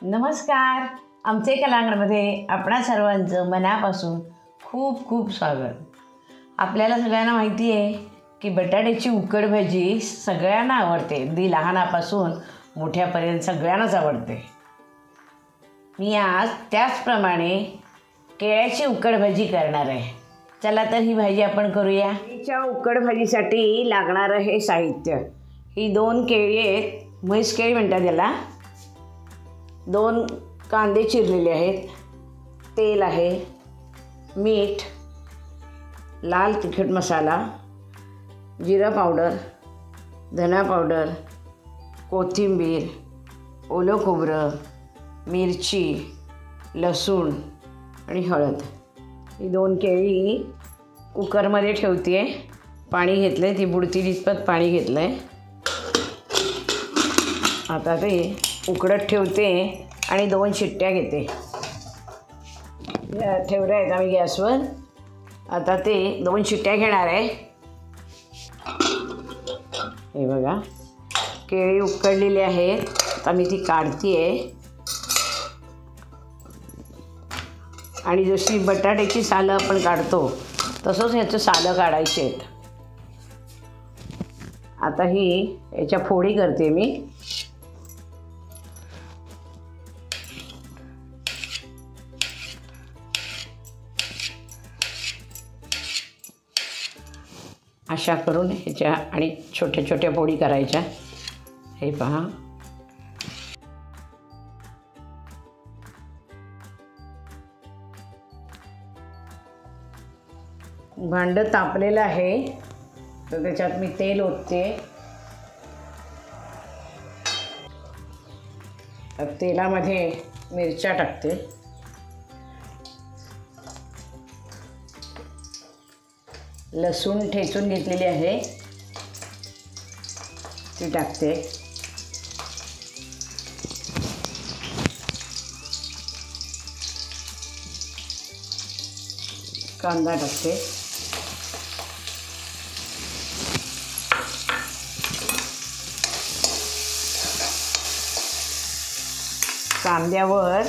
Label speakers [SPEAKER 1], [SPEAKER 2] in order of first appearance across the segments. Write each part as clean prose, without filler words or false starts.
[SPEAKER 1] नमस्कार. आमचे कलांगणमध्ये आपणा सर्वांचं मनापासून खूप खूप स्वागत. आपल्याला सगळ्यांना माहिती आहे की बटाट्याची उकड भाजी सगळ्यांना आवडते. अगदी लहानापासून मोठ्यापर्यंत सगळ्यांनाच आवडते. मी आज त्याचप्रमाणे केळ्याची उकड भाजी करणार आहे. चला तर ही भाजी आपण करूया. केळीच्या उकड भाजीसाठी लागणारं हे साहित्य, ही 2 केळी आहेत, म्हैस केळी म्हणतात याला. 2 कांदे चिरलेले आहेत, तेल आहे, मीठ, लाल तिखट मसाला, जिरा पावडर, धना पावडर, कोथिंबीर, ओलं खोबरं, मिरची, लसूण आणि हळद. ही 2 केळी कुकरमध्ये ठेवते आहे. पाणी घेतलं आहे, ती बुडती इतपत पाणी घेतलं आहे. आता ते उकडत ठेवते आणि 2 शिट्ट्या घेते. ठेवल्या आहेत आम्ही गॅसवर. आता ते 2 शिट्ट्या घेणार आहे. हे बघा, केळी उकडलेली आहेत. आता मी ती काढते आहे आणि जशी बटाट्याची सालं आपण काढतो तसंच ह्याचं सालं काढायची आहेत. आता ही याच्या फोडी करते मी. अशा करून ह्याच्या आणि छोट्या छोट्या फोडी करायच्या. हे पहा, भांडं तापलेलं आहे तर त्याच्यात मी तेल ओतते. तेलामध्ये मिरच्या टाकते, लसूण ठेचून घेतलेली आहे ती टाकते, कांदा टाकते, कांद्यावर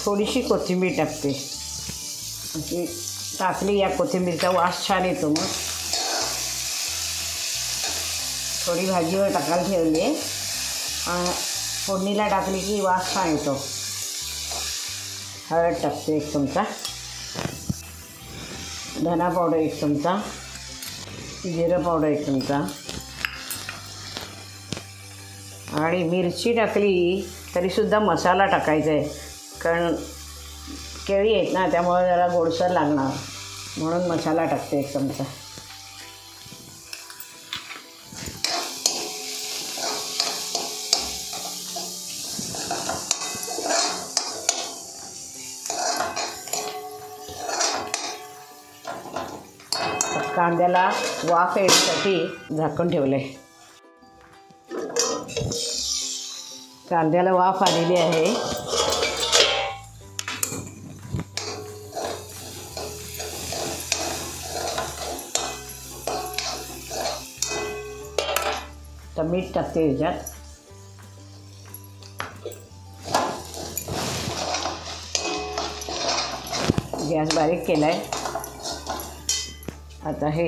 [SPEAKER 1] थोडीशी कोथिंबीर टाकते. अशी टाकली, या कोथिंबीरचा वास छान येतो. मग थोडी भाजीवर टाकायला ठेवली आहे, फोडणीला टाकली की वास छान येतो. हळद टाकते 1 चमचा, धना पावडर 1 चमचा, जिरं पावडर 1 चमचा आणि मिरची टाकली तरीसुद्धा मसाला टाकायचा आहे, कारण केळी आहेत ना, त्यामुळे जरा गोडसर लागणार म्हणून मसाला टाकते 1 चमचा. कांद्याला वाफ येण्यासाठी झाकून ठेवले. कांद्याला वाफ आलेली आहे. तर मीठ टाकते ह्याच्यात. गॅस बारीक केला आहे. आता हे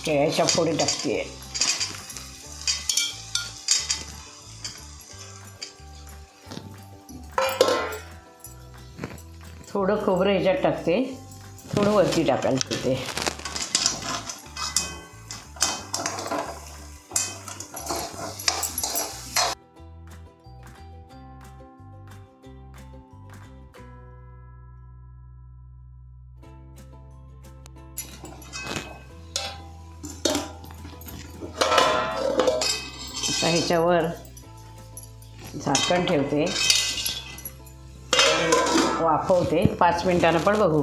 [SPEAKER 1] केळ्याच्या फोडी टाकते आहे. थोडं खोबरं ह्याच्यात टाकते, थोडं वरती टाकायला ठेवते. आता ह्याच्यावर झाकण ठेवते, वाफवते. 5 मिनिटानं पण बघू.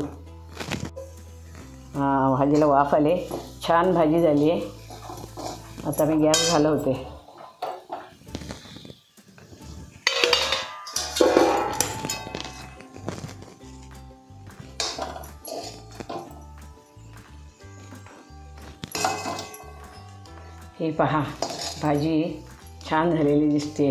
[SPEAKER 1] भाजीला वाफ आले, छान भाजी झाली आहे. आता मी गॅस घालवते. हे पहा, भाजी छान झालेली दिसते.